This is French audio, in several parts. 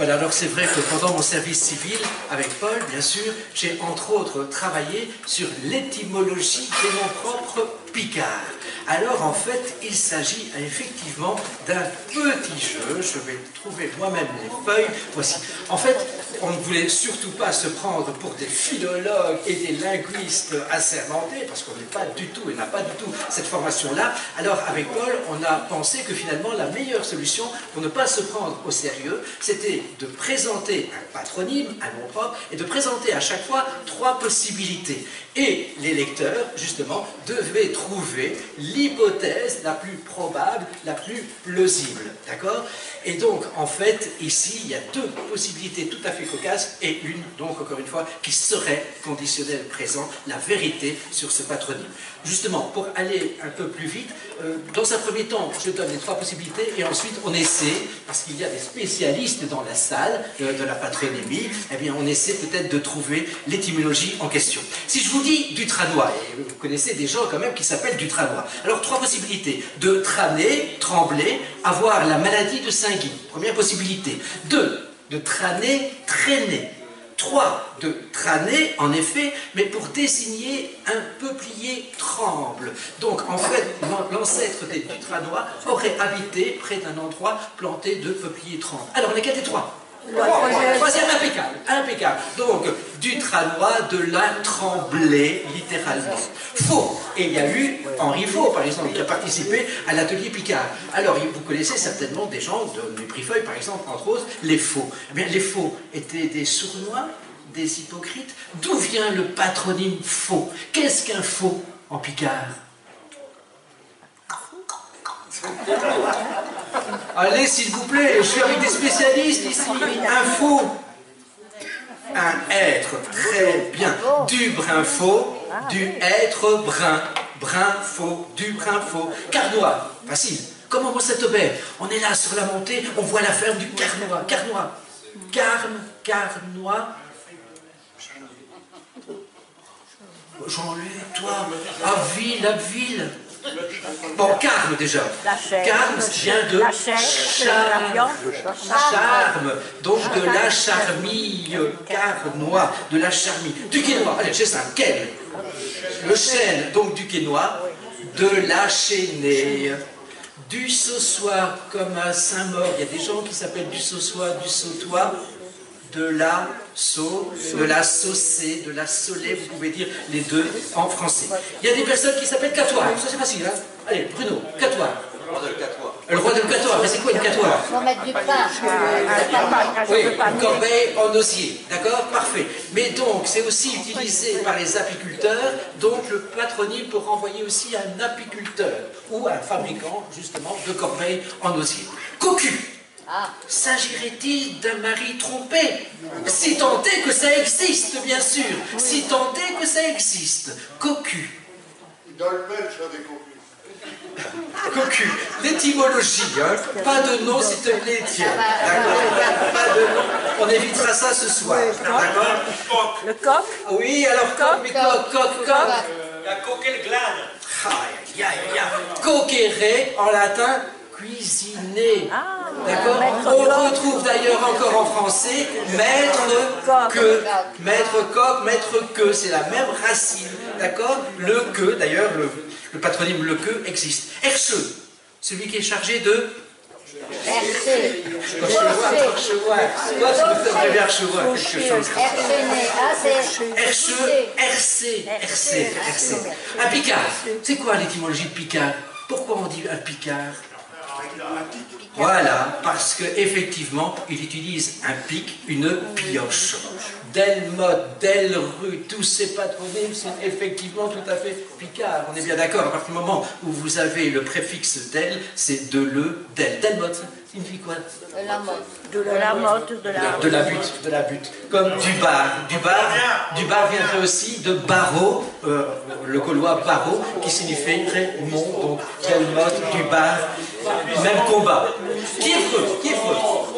Voilà, alors c'est vrai que pendant mon service civil, avec Paul, bien sûr, j'ai entre autres travaillé sur l'étymologie des noms propres picards. Alors en fait, il s'agit effectivement d'un petit jeu. Je vais trouver moi-même les feuilles. Voici. En fait, on ne voulait surtout pas se prendre pour des philologues et des linguistes assermentés, parce qu'on n'est pas du tout, et n'a pas du tout cette formation-là. Alors avec Paul, on a pensé que finalement la meilleure solution pour ne pas se prendre au sérieux, c'était de présenter un patronyme, un nom propre, et de présenter à chaque fois 3 possibilités. Et les lecteurs, justement, devaient trouver l'hypothèse la plus probable, la plus plausible. D'accord? Et donc, en fait, ici, il y a 2 possibilités tout à fait cocasses, et une, donc, encore une fois, qui serait conditionnelle présent, la vérité sur ce patronyme. Justement, pour aller un peu plus vite, dans un premier temps, je donne les 3 possibilités, et ensuite, on essaie, parce qu'il y a des spécialistes dans la salle de la patronymie, eh bien, on essaie peut-être de trouver l'étymologie en question. Si je vous dis Dutranois, et vous connaissez des gens quand même qui s'appellent Dutranois, alors 3 possibilités. De trâner, trembler, avoir la maladie de Saint-Guy. Première possibilité. 2. De trâner, traîner. 3. De trâner, en effet, mais pour désigner un peuplier tremble. Donc, en fait, l'ancêtre des Dutranois aurait habité près d'un endroit planté de peupliers tremble. Alors, lesquels des 3 ? Troisième, impeccable, impeccable. Donc, Dutranois, de la trembler, littéralement. Faux. Et il y a eu Henri Faux, par exemple, qui a participé à l'atelier Picard. Alors, vous connaissez certainement des gens de Mépris-Feuille, par exemple, entre autres, les Faux. Eh bien, les Faux étaient des sournois, des hypocrites. D'où vient le patronyme Faux? Qu'est-ce qu'un faux en Picard? Allez, s'il vous plaît, je suis avec des spécialistes ici. Un faux, un être, très bien. Du brin faux, du être brin. Brin faux, du brin faux. Carnois, facile. Comme en Saint-Aubert, on est là sur la montée, on voit la ferme du Carnois. Carnois. Carme, Carnois. Jean-Luc, toi, Abbeville. Bon, Carme déjà. Carme vient de charme, donc de la charmille, Carnois, de la charmille. Du Quesnoy, allez, c'est simple, quel? Le chêne, donc du Quesnoy, de la chaînée. Du Saussois, comme à Saint-Maur, il y a des gens qui s'appellent du Saussois, du Sautois. De la de la saucée, de la solée, vous pouvez dire les deux en français. Il y a des personnes qui s'appellent Catois, ça c'est facile, hein? Allez, Bruno, Catois. Le roi de Catois. Le roi de Catois, mais c'est quoi une Catois? Pour mettre du pain. Oui, une corbeille en osier, d'accord? Parfait. Mais donc, c'est aussi utilisé par les apiculteurs, donc le patronyme pour renvoyer aussi à un apiculteur ou à un fabricant, justement, de corbeilles en osier. Cocu. S'agirait-il d'un mari trompé? Si tant est que ça existe, bien sûr. Si tant est que ça existe. Cocu. Dans le Belge, des cocus. Cocu. L'étymologie, hein. Pas de nom, s'il te plaît, tiens. D'accord. Pas de nom. On évitera ça ce soir. D'accord. Le coq. Oui, alors coq, mais coq. La coquelle glade. Aïe, aïe, aïe. Coquere, en latin, cuisiner. D'accord. On retrouve d'ailleurs encore en français maître que. Maître coq, maître que. C'est la même racine. D'accord. Le que, d'ailleurs, le patronyme le que existe. Herscheux, celui qui est chargé de. RC. Toi, tu me fais rêver Archevoix, quelque chose. RC. Un Picard. C'est quoi l'étymologie de Picard? Pourquoi on dit un Picard? Voilà, parce qu'effectivement, il utilise un pic, une pioche. Delmotte, Delru, tous ces patronymes sont effectivement tout à fait picards. On est bien d'accord, à partir du moment où vous avez le préfixe del, c'est de le, del. Delmotte, ça signifie quoi? De la mode. De la butte. Comme du bar. Du bar viendrait aussi de barreau, le gaulois barreau, qui signifierait mont, donc Delmotte, du bar, même combat. Qui est preux?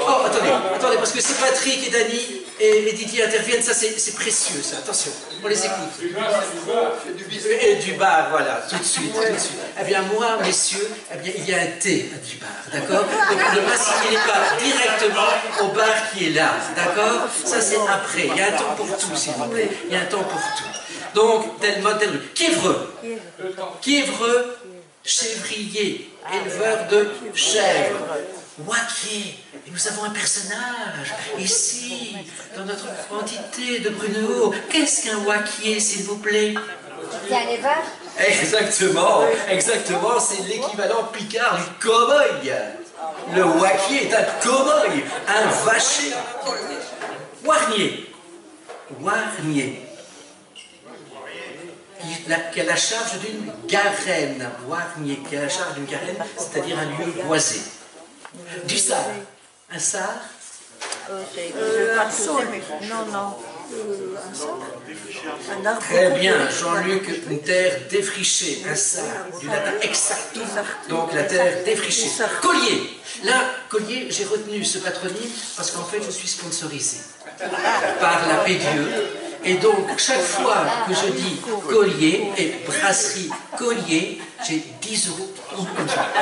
Oh, attendez, parce que c'est Patrick et Dany et Didier interviennent, ça c'est précieux, ça, attention, on les écoute. Et du bar, voilà, tout de suite. Eh bien moi, messieurs, eh bien, il y a un thé du bar, d'accord? Donc ne m'assignez pas directement au bar qui est là, d'accord? Ça c'est après, il y a un temps pour tout, s'il vous plaît, il y a un temps pour tout. Donc, tel mode, tel rue. Quiévreux, chèvrier, éleveur de chèvres. Waquier. Et nous avons un personnage, ici, dans notre entité de Brunehaut. Qu'est-ce qu'un waquier, s'il vous plaît? C'est un éleveur? Exactement, c'est l'équivalent picard du cow-boy. Le waquier est un cow-boy, un vacher. Warnier. Qui a la charge d'une garenne. Warnier, qui a la charge d'une garenne, c'est-à-dire un lieu boisé. Du sard. Un sard? Un saule. Non. Un arbre. Très bien, Jean-Luc, une terre défrichée, un sard, du latin exactum, donc la terre défrichée. Collier. Là, Collier, j'ai retenu ce patronyme parce qu'en fait, je suis sponsorisé par la Pédieu. Et donc, chaque fois que je dis collier et brasserie collier, j'ai 10 € comme ça.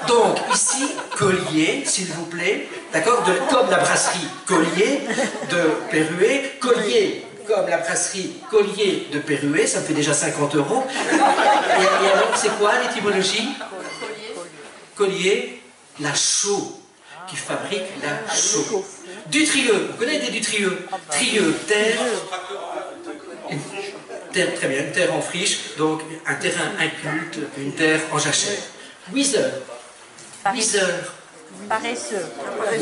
Donc, ici, collier, s'il vous plaît, d'accord, comme la brasserie collier de Perruet, collier comme la brasserie collier de Perruet, ça me fait déjà 50 €. Et alors, c'est quoi l'étymologie? Collier, la chaux, qui fabrique la chaux. Dutrieux, vous connaissez des Dutrieux? Trieux, terre, très bien, une terre en friche, donc un terrain inculte, une terre en jachère. Wiseur. Paresseux.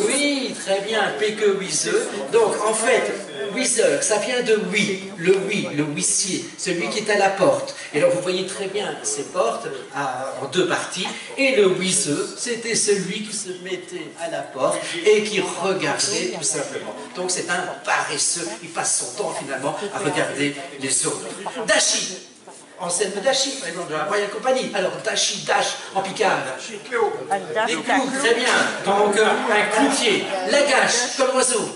Oui, très bien, Péque Wiseux. Donc en fait, Wiseur, ça vient de oui, le huissier, celui qui est à la porte. Et alors vous voyez très bien ces portes en deux parties. Et le Wiseux, c'était celui qui se mettait à la porte et qui regardait tout simplement. Donc c'est un paresseux, il passe son temps finalement à regarder les autres. Dashi. En scène de Dashi, par exemple, de la Royal Company. Alors, Dashi, Dash, en picard. Les clous, très bien. Donc, un cloutier. Lagache, comme oiseau.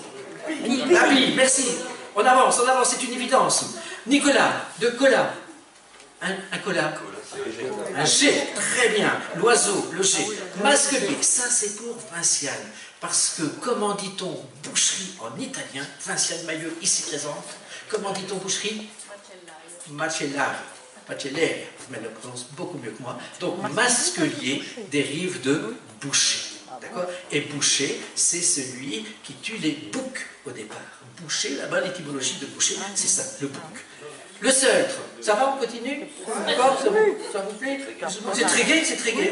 Lapis, merci. On avance, c'est une évidence. Nicolas, de cola. Un cola. Un jet, très bien. L'oiseau, le jet. Masquelier, ça c'est pour Vinciane. Parce que, comment dit-on boucherie en italien? Vinciane Maillot, ici présente. Comment dit-on boucherie? Macellari. Macellari, mais elle le prononce beaucoup mieux que moi. Donc, masquelier dérive de boucher. D'accord? Et boucher, c'est celui qui tue les boucs au départ. Boucher, là-bas, l'étymologie de boucher, c'est ça, le bouc. Le seutre, ça va, on continue? D'accord? Ça vous plaît? C'est très gai, c'est très gai.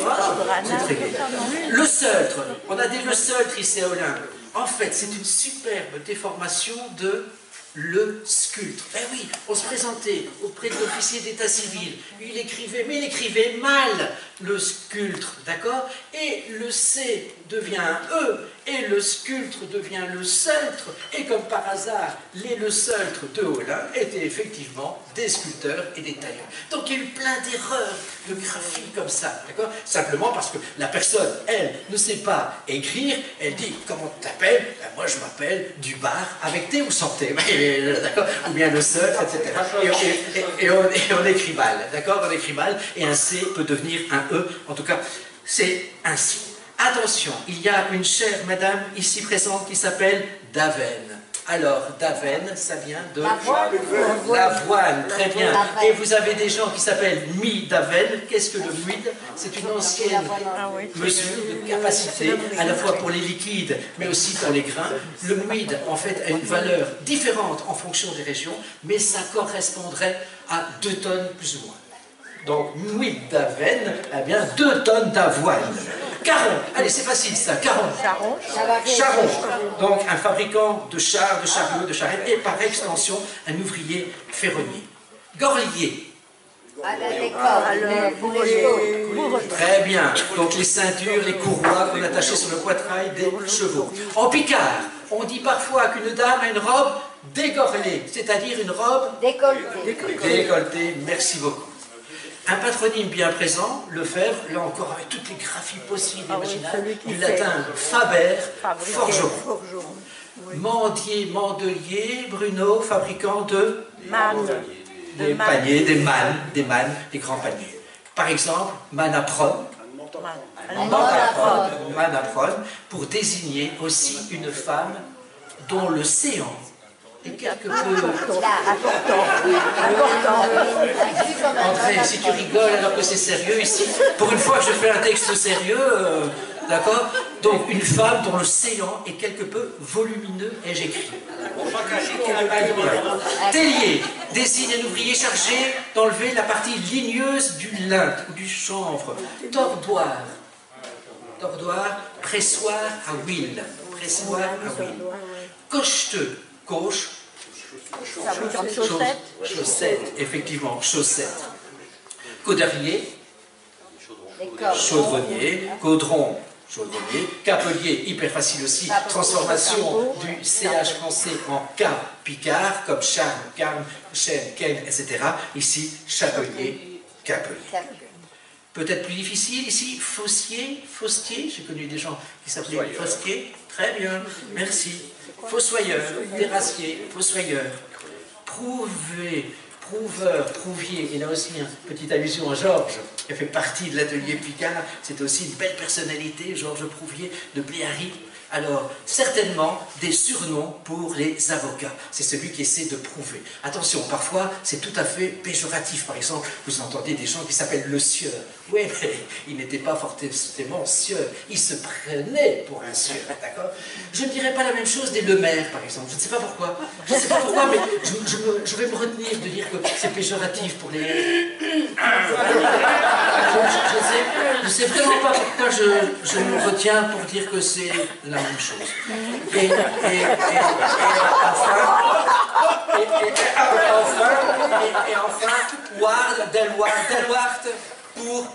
C'est très gai. Le seutre, on a dit le seutre ici à Olympe. En fait, c'est une superbe déformation de le sculptre. Eh oui, on se présentait auprès de l'officier d'état civil. Il écrivait, mais il écrivait mal le sculptre, d'accord? Et le C devient un E, et le sculptre devient le seutre. Et comme par hasard, les le seutre de Olympe étaient effectivement des sculpteurs et des tailleurs. Donc il y a eu plein d'erreurs de graphie comme ça, d'accord? Simplement parce que la personne, elle, ne sait pas écrire, elle dit comment tu t'appelles? Ben, moi je m'appelle Dubar avec thé ou sans thé, d'accord? Ou bien le seutre, etc. Et on écrit mal, d'accord? On écrit mal, et un C peut devenir un E, en tout cas, c'est ainsi. Attention, il y a une chère madame ici présente qui s'appelle Davenne. Alors, Davenne, ça vient de l'avoine, très bien. Et vous avez des gens qui s'appellent Mi-Davenne. Qu'est-ce que le muid? C'est une ancienne mesure de capacité, à la fois pour les liquides, mais aussi pour les grains. Le muid, en fait, a une valeur différente en fonction des régions, mais ça correspondrait à 2 tonnes plus ou moins. Donc, muid d'Avenne, eh bien, 2 tonnes d'avoine. Caron, allez, c'est facile ça, Caron. Charron, donc un fabricant de chars, de chariots, de charrettes, et par extension, un ouvrier ferronnier. Gorlier. Très bien, donc les ceintures, les courroies qu'on attachait sur le poitrail des chevaux. En picard, on dit parfois qu'une dame a une robe dégorlée, c'est-à-dire une robe décolletée. Décolletée, merci beaucoup. Un patronyme bien présent, Lefebvre, là encore avec toutes les graphies possibles et Ah oui, imaginables, celui qui du fait latin Faber, fabriquer, forgeron. forgeron. Oui. Mendier, mandelier, Bruno, fabricant de Manne. des paniers, des mannes, des grands paniers. Par exemple, manaprone, manaprone, pour désigner aussi une femme dont le séant est quelque peu... Important. André, si tu rigoles alors que c'est sérieux ici, pour une fois que je fais un texte sérieux, d'accord? Donc une femme dont le séant est quelque peu volumineux, ai-je écrit. Tellier désigne un ouvrier chargé d'enlever la partie ligneuse du lin ou du chanvre. Tordoir, pressoir à huile. Pressoir à huile. Cocheteux, coche. Fabricant de chaussettes. Chaussettes, effectivement, chaussettes. Caudrier, chaudronnier, caudron, chaudronnier, capelier, hyper facile aussi, transformation du CH français en K picard, comme charme, carme, chêne, ken, etc. Ici, chapelier, capelier. Peut-être plus difficile ici, fossier, j'ai connu des gens qui s'appelaient Fossier, très bien, merci. Fossoyeur, terrassier, fossoyeur. Prouveur, prouvier, et là aussi une petite allusion à Georges, qui a fait partie de l'atelier Picard, c'est aussi une belle personnalité, Georges Prouvier de Bléhary. Alors, certainement, des surnoms pour les avocats. C'est celui qui essaie de prouver. Attention, parfois, c'est tout à fait péjoratif. Par exemple, vous entendez des gens qui s'appellent le sieur. Oui, mais il n'était pas forcément sieur. Il se prenait pour un sieur, d'accord? Je ne dirais pas la même chose des Lemaire, par exemple. Je ne sais pas pourquoi. Je ne sais pas pourquoi, mais je vais me retenir de dire que c'est péjoratif pour les... Je ne sais vraiment pas pourquoi je me retiens pour dire que c'est la même chose. Et enfin, Ward, Delwart pour...